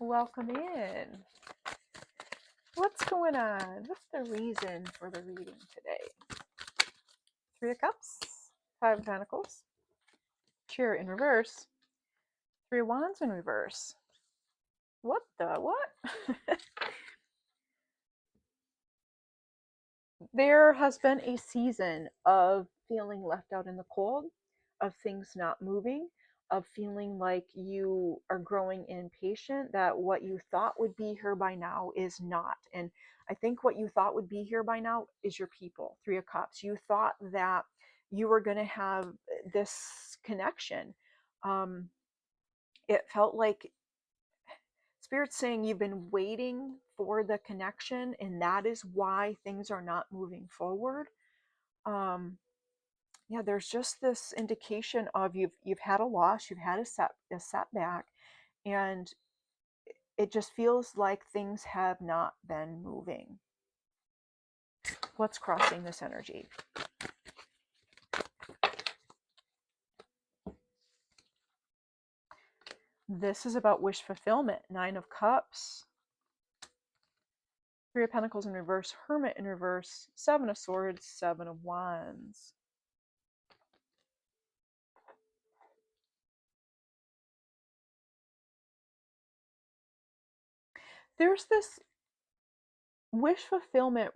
Welcome in. What's going on? What's the reason for the reading today? Three of Cups, Five of Pentacles, Chair in reverse, Three of Wands in reverse. What the what? There has been a season of feeling left out in the cold, of things not moving, of feeling like you are growing impatient, that what you thought would be here by now is not. And I think what you thought would be here by now is your people. Three of Cups. You thought that you were going to have this connection. It felt like Spirit's saying you've been waiting for the connection, and that is why things are not moving forward. Yeah, there's just this indication of you've had a loss, you've had a setback, and it just feels like things have not been moving. What's crossing this energy? This is about wish fulfillment. Nine of Cups, Three of Pentacles in reverse, Hermit in reverse, Seven of Swords, Seven of Wands. There's this wish fulfillment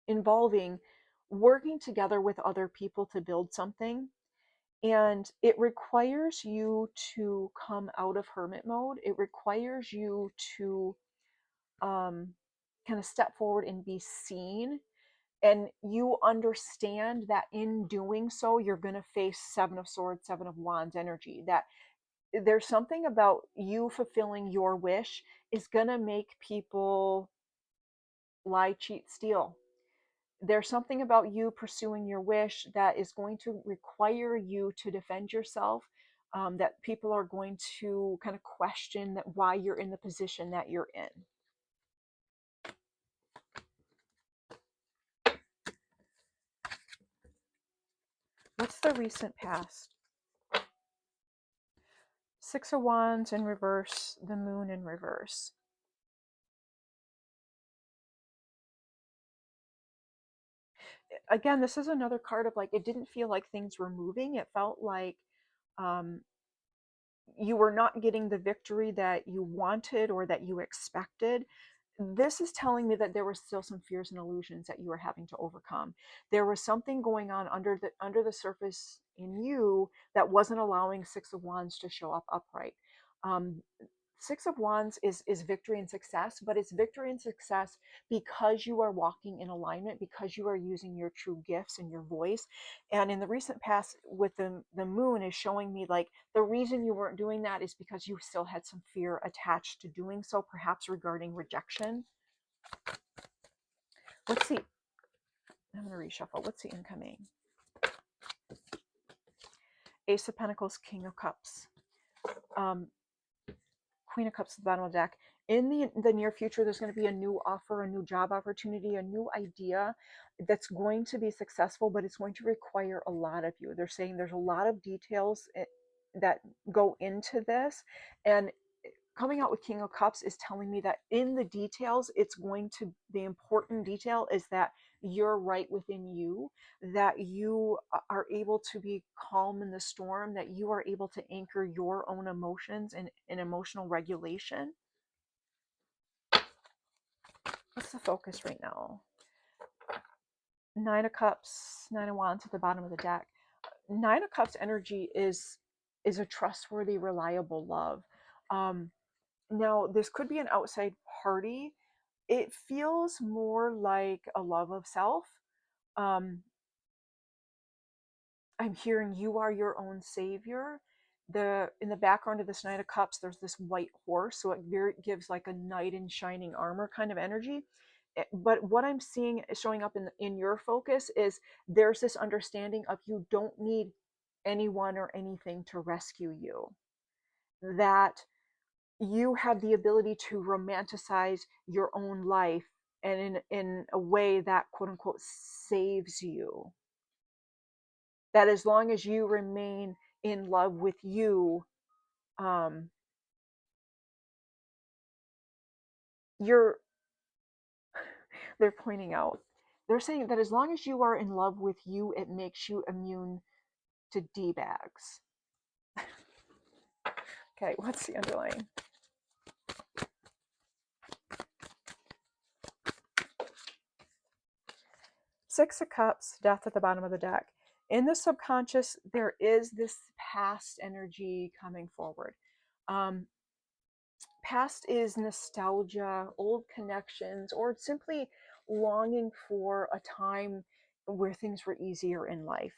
involving working together with other people to build something. And it requires you to come out of hermit mode. It requires you to kind of step forward and be seen. And you understand that in doing so, you're going to face Seven of Swords, Seven of Wands energy. That there's something about you fulfilling your wish is going to make people lie, cheat, steal. There's something about you pursuing your wish that is going to require you to defend yourself, that people are going to kind of question that why you're in the position that you're in. What's the recent past? Six of Wands in reverse, the Moon in reverse. Again, this is another card of like, it didn't feel like things were moving. It felt like um, you were not getting the victory that you wanted or that you expected. This is telling me that there were still some fears and illusions that you were having to overcome. There was something going on under the surface in you that wasn't allowing Six of Wands to show up upright. Um, Six of Wands is victory and success, but it's victory and success because you are walking in alignment, because you are using your true gifts and your voice. And in the recent past, with the moon is showing me like the reason you weren't doing that is because you still had some fear attached to doing so, perhaps regarding rejection. Let's see. I'm going to reshuffle. What's the incoming? Ace of Pentacles, King of Cups. Queen of Cups at the bottom of the deck. In the near future, there's going to be a new offer, a new job opportunity, a new idea that's going to be successful, but it's going to require a lot of you. They're saying there's a lot of details that go into this. And coming out with King of Cups is telling me that in the details, the important detail is that you're right within you, that you are able to be calm in the storm, that you are able to anchor your own emotions and emotional regulation. What's the focus right now? Nine of Cups, Nine of Wands at the bottom of the deck. Nine of Cups energy is a trustworthy, reliable love. Now, this could be an outside party. It feels more like a love of self. Um, I'm hearing you are your own savior. In the background of this Knight of Cups, there's this white horse, so it gives like a knight in shining armor kind of energy. But what I'm seeing showing up in your focus is there's this understanding of you don't need anyone or anything to rescue you. That you have the ability to romanticize your own life and in a way that quote unquote saves you. That as long as you remain in love with you, um, you're they're pointing out, they're saying that as long as you are in love with you, it makes you immune to D-bags. Okay, what's the underlying? Six of Cups, Death at the bottom of the deck. In the subconscious, there is this past energy coming forward. Um, Past is nostalgia, old connections, or simply longing for a time where things were easier in life.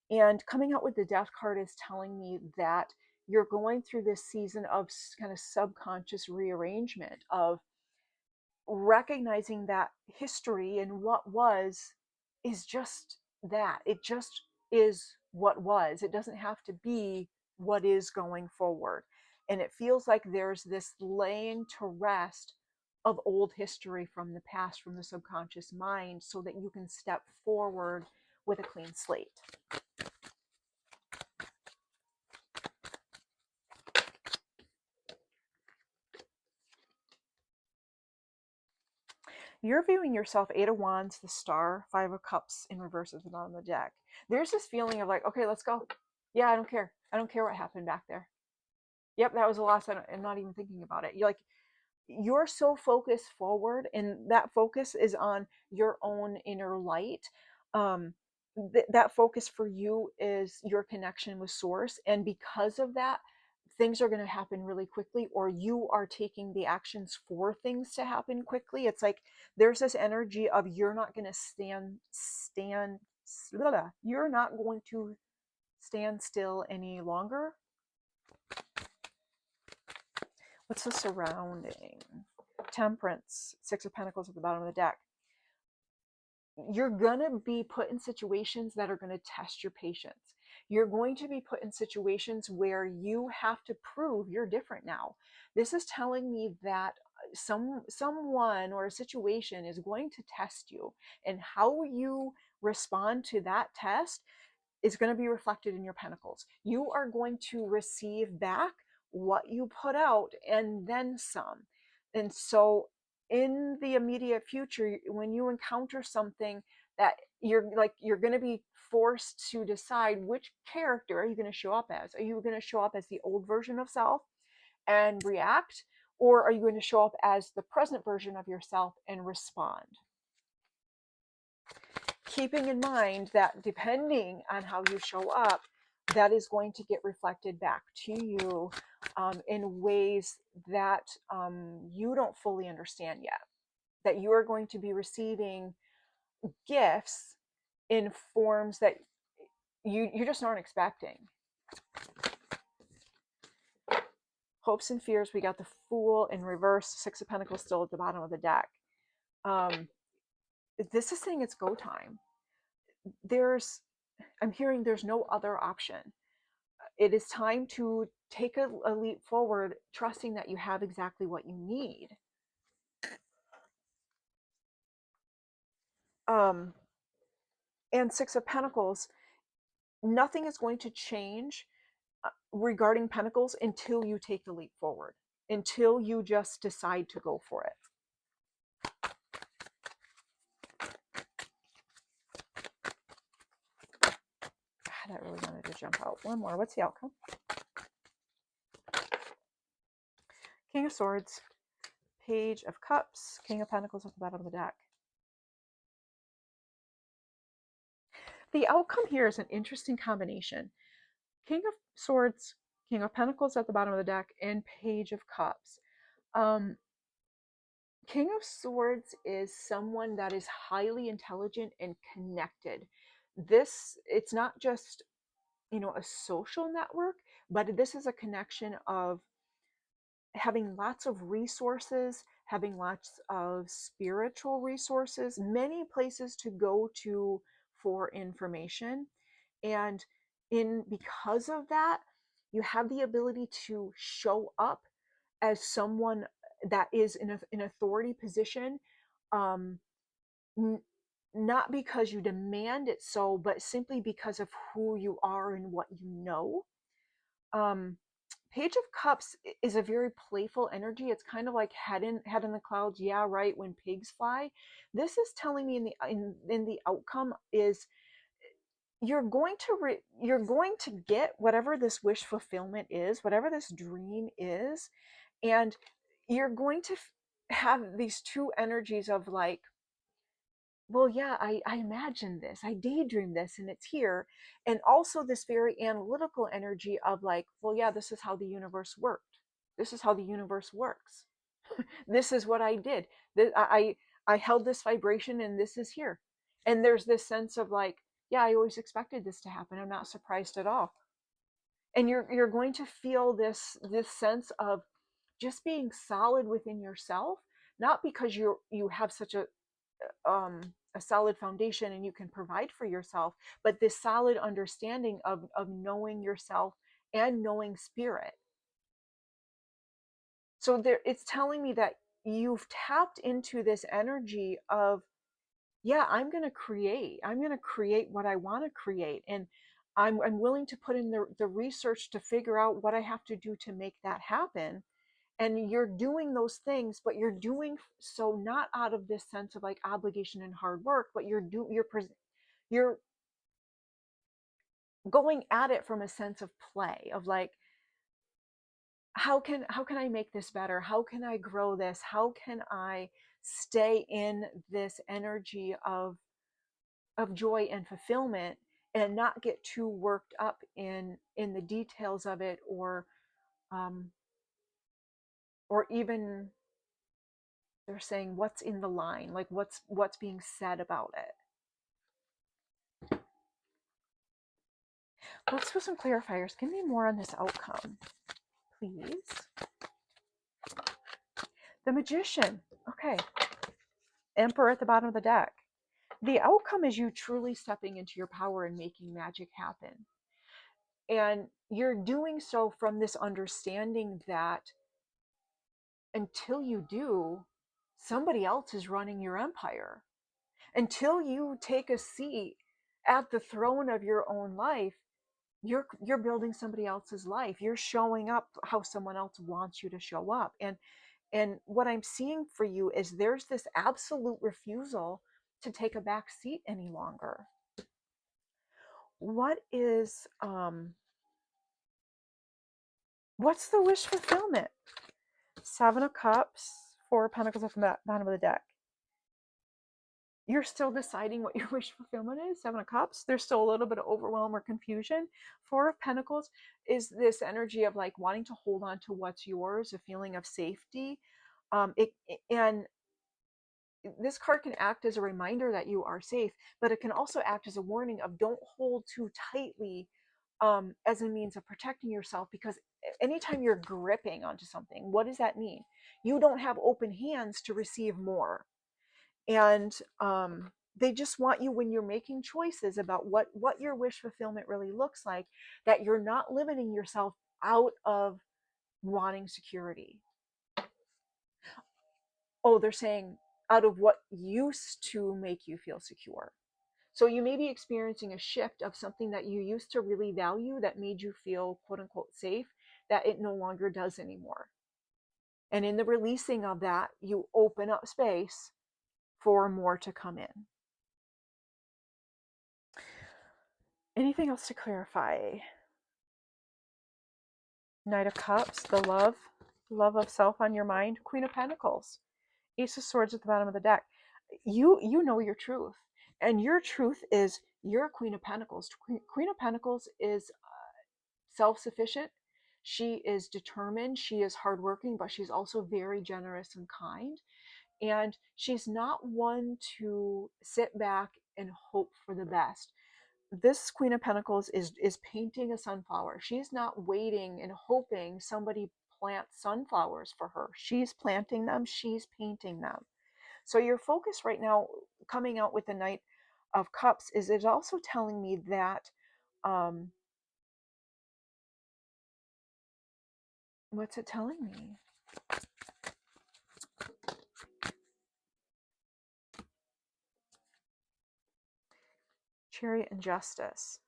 And coming out with the Death card is telling me that you're going through this season of kind of subconscious rearrangement, of recognizing that history and what was is just that. It just is what was. It doesn't have to be what is going forward. And it feels like there's this laying to rest of old history from the past, from the subconscious mind, so that you can step forward with a clean slate. You're viewing yourself Eight of Wands, the Star, Five of Cups in reverse at the bottom of the deck. There's this feeling of like, okay, let's go. Yeah, I don't care. I don't care what happened back there. Yep, that was a loss. I'm not even thinking about it. You're like, you're so focused forward, and that focus is on your own inner light. um that focus for you is your connection with source, and because of that, things are going to happen really quickly, or you are taking the actions for things to happen quickly. It's like there's this energy of you're not going to you're not going to stand still any longer. What's the surrounding? Temperance, Six of Pentacles at the bottom of the deck. You're going to be put in situations that are going to test your patience. You're going to be put in situations where you have to prove you're different now. This is telling me that someone or a situation is going to test you, and how you respond to that test is going to be reflected in your pentacles. You are going to receive back what you put out and then some. And so in the immediate future, when you encounter something that you're going to be forced to decide, which character are you going to show up as? Are you going to show up as the old version of self and react, or are you going to show up as the present version of yourself and respond? Keeping in mind that depending on how you show up, that is going to get reflected back to you in ways that you don't fully understand yet. That you are going to be receiving gifts in forms that you just aren't expecting. Hopes and fears, we got the Fool in reverse, Six of Pentacles still at the bottom of the deck. This is saying it's go time. I'm hearing there's no other option. It is time to take a leap forward, trusting that you have exactly what you need. And Six of Pentacles, nothing is going to change regarding Pentacles until you take the leap forward, until you just decide to go for it. That really wanted to jump out. One more. What's the outcome? King of Swords, Page of Cups, King of Pentacles at the bottom of the deck. The outcome here is an interesting combination. King of Swords, King of Pentacles at the bottom of the deck, and Page of Cups. King of Swords is someone that is highly intelligent and connected. It's not just, a social network, but this is a connection of having lots of resources, having lots of spiritual resources, many places to go to for information. And because of that, you have the ability to show up as someone that is in an authority position, um, n- not because you demand it but simply because of who you are and what you know. Page of Cups is a very playful energy. It's kind of like head in the clouds. Yeah, right. When pigs fly, this is telling me in the outcome is you're going to get whatever this wish fulfillment is, whatever this dream is, and you're going to have these two energies of like, well, yeah, I imagined this, I daydreamed this, and it's here. And also this very analytical energy of like, well, yeah, this is how the universe worked. This is how the universe works. This is what I did. I held this vibration and this is here. And there's this sense of like, yeah, I always expected this to happen. I'm not surprised at all. And you're going to feel this sense of just being solid within yourself, not because you have such a solid foundation and you can provide for yourself, but this solid understanding of knowing yourself and knowing spirit. So there, it's telling me that you've tapped into this energy of, yeah, I'm going to create what I want to create. And I'm willing to put in the research to figure out what I have to do to make that happen. And you're doing those things, but you're doing so not out of this sense of like obligation and hard work, but you're going at it from a sense of play of like, how can I make this better? How can I grow this? How can I stay in this energy of joy and fulfillment and not get too worked up in the details of it, um or even they're saying what's in the line, like what's being said about it. Let's put some clarifiers. Give me more on this outcome, please. The Magician. Okay. Emperor at the bottom of the deck. The outcome is you truly stepping into your power and making magic happen. And you're doing so from this understanding that until you do, somebody else is running your empire. Until you take a seat at the throne of your own life, you're building somebody else's life. You're showing up how someone else wants you to show up. And what I'm seeing for you is there's this absolute refusal to take a back seat any longer. What is what's the wish fulfillment? Seven of Cups, Four of Pentacles at the bottom of the deck. You're still deciding what your wish fulfillment is. Seven of Cups, there's still a little bit of overwhelm or confusion. Four of Pentacles is this energy of like wanting to hold on to what's yours, a feeling of safety. And this card can act as a reminder that you are safe, but it can also act as a warning of don't hold too tightly, as a means of protecting yourself, because anytime you're gripping onto something, what does that mean? You don't have open hands to receive more. And they just want you, when you're making choices about what your wish fulfillment really looks like, that you're not limiting yourself out of wanting security. Oh, they're saying out of what used to make you feel secure. So you may be experiencing a shift of something that you used to really value that made you feel quote unquote safe, that it no longer does anymore. And in the releasing of that, you open up space for more to come in. Anything else to clarify? Knight of Cups, the love of self on your mind. Queen of Pentacles, Ace of Swords at the bottom of the deck. You know your truth, and your truth is you're a Queen of Pentacles. Queen of Pentacles is self-sufficient. She is determined. She is hardworking, but she's also very generous and kind. And she's not one to sit back and hope for the best. This Queen of Pentacles is painting a sunflower. She's not waiting and hoping somebody plants sunflowers for her. She's planting them. She's painting them. So your focus right now, coming out with the Knight of Cups, is also telling me that what's it telling me? Chariot and Justice.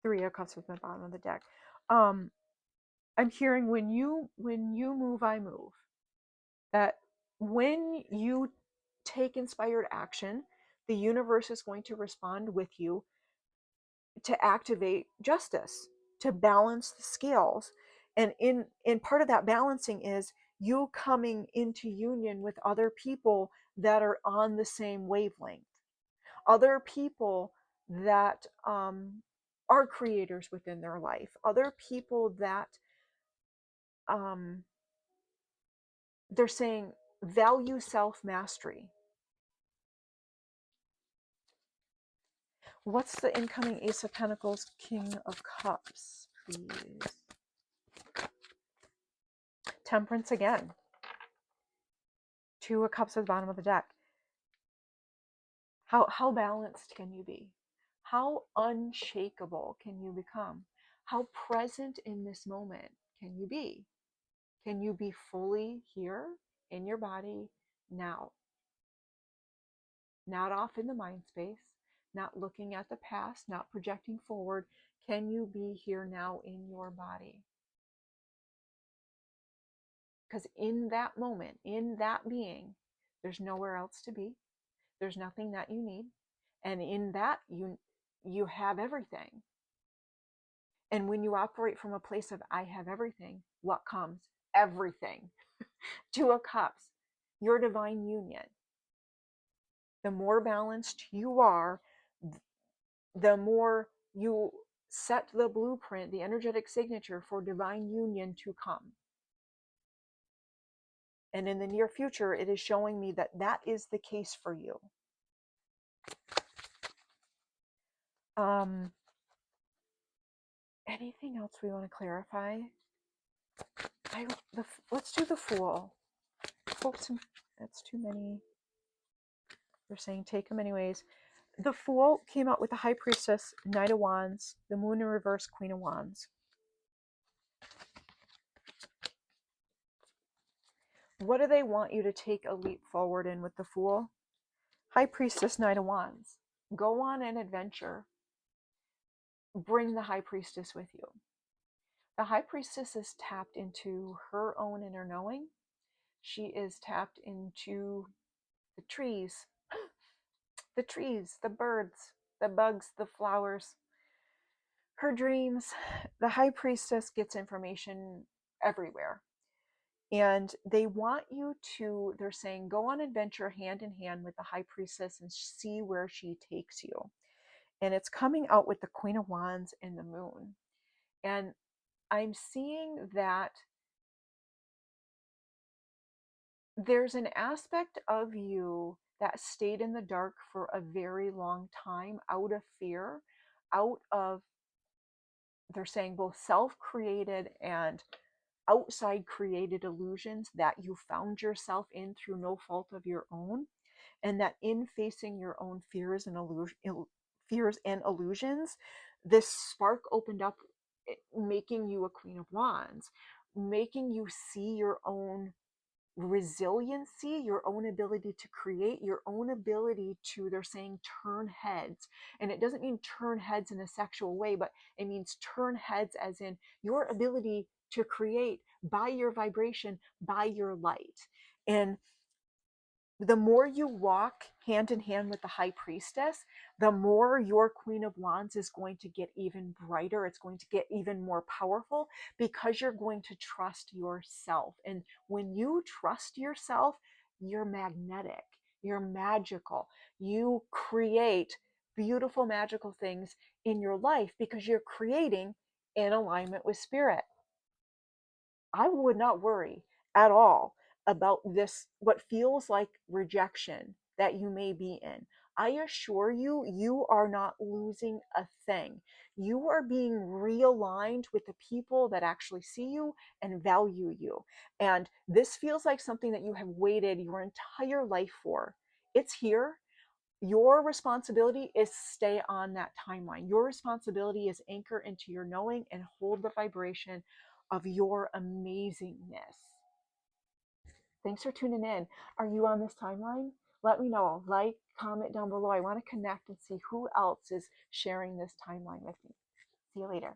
Three of Cups at the bottom of the deck. um I'm hearing when you move, I move. That when you take inspired action, the universe is going to respond with you to activate justice, to balance the scales. And in part of that balancing is you coming into union with other people that are on the same wavelength, other people that are creators within their life, other people that um, they're saying value self mastery. What's the incoming Ace of Pentacles, King of Cups, please? Temperance again. Two of Cups at the bottom of the deck. How balanced can you be? How unshakable can you become? How present in this moment can you be? Can you be fully here in your body now? Not off in the mind space, not looking at the past, not projecting forward. Can you be here now in your body? Because in that moment, in that being, there's nowhere else to be. There's nothing that you need. And in that, you have everything. And when you operate from a place of I have everything, what comes? Everything. Two of Cups, your divine union. The more balanced you are, the more you set the blueprint, the energetic signature for divine union to come. And in the near future, it is showing me that that is the case for you. Anything else we want to clarify? Let's do the Fool. That's too many. They're saying take them anyways. The Fool came out with the High Priestess, Knight of Wands, the Moon in reverse, Queen of Wands. What do they want you to take a leap forward in with the Fool? High Priestess, Knight of Wands. Go on an adventure. Bring the High Priestess with you. The High Priestess is tapped into her own inner knowing. She is tapped into the trees, the birds, the bugs, the flowers, her dreams. The High Priestess gets information everywhere. And they want you to, they're saying, go on adventure hand in hand with the High Priestess and see where she takes you. And it's coming out with the Queen of Wands and the Moon. And I'm seeing that there's an aspect of you that stayed in the dark for a very long time out of fear, out of, they're saying, both self-created and outside created illusions that you found yourself in through no fault of your own. And that in facing your own fears and illusions, this spark opened up, making you a Queen of Wands, making you see your own resiliency, your own ability to create, your own ability to, they're saying, turn heads. And it doesn't mean turn heads in a sexual way, but it means turn heads as in your ability to create by your vibration, by your light. And the more you walk hand in hand with the High Priestess, the more your Queen of Wands is going to get even brighter. It's going to get even more powerful because you're going to trust yourself. And when you trust yourself, you're magnetic, you're magical. You create beautiful, magical things in your life because you're creating in alignment with spirit. I would not worry at all about this, what feels like rejection that you may be in. I assure you, you are not losing a thing. You are being realigned with the people that actually see you and value you. And this feels like something that you have waited your entire life for. It's here. Your responsibility is stay on that timeline. Your responsibility is anchor into your knowing and hold the vibration of your amazingness. Thanks for tuning in. Are you on this timeline? Let me know. Like, comment down below. I want to connect and see who else is sharing this timeline with me. See you later.